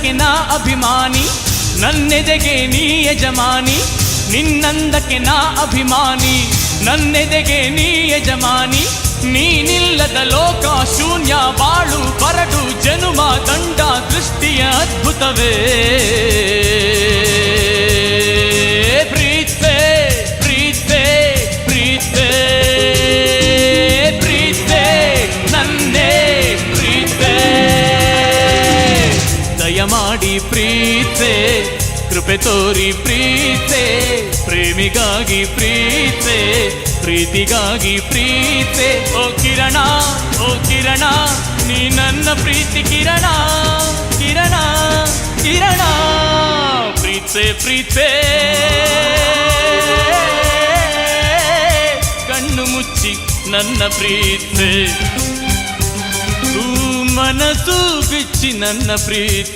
ನಿನ್ನಂದಕ್ಕೆ ನಾ ಅಭಿಮಾನಿ, ನನ್ನೆದೆಗೆ ನೀ ಯಜಮಾನಿ. ನಿನ್ನಂದಕ್ಕೆ ನಾ ಅಭಿಮಾನಿ, ನನ್ನೆದೆಗೆ ನೀ ಯಜಮಾನಿ. ನೀನಿಲ್ಲದ ಲೋಕ ಶೂನ್ಯ, ಬಾಳು ಬರಡು ಜನುಮ ದಂಡ ದೃಷ್ಟಿಯ ಅದ್ಭುತವೇ. ಪ್ರೀತೆ ಪ್ರೀತೆ ಪ್ರೀತೆ ಪ್ರೀತೆ ನನ್ನೇ ಪ್ರೀತೆ. ದಯಮಾಡಿ ಪ್ರೀತೆ, ಕೃಪೆ ತೋರಿ ಪ್ರೀತೆ. ಪ್ರೇಮಿಗಾಗಿ ಪ್ರೀತೆ, ಪ್ರೀತಿಗಾಗಿ ಪ್ರೀತೆ. ಓ ಕಿರಣ, ಓ ಕಿರಣ, ನೀ ನನ್ನ ಪ್ರೀತಿ ಕಿರಣ, ಕಿರಣ ಕಿರಣ. ಪ್ರೀತೆ ಪ್ರೀತೆ, ಕಣ್ಣು ಮುಚ್ಚಿ ನನ್ನ ಪ್ರೀತೆ, ಮನಸ್ಸು ಬಿಚ್ಚಿ ನನ್ನ ಪ್ರೀತಿ.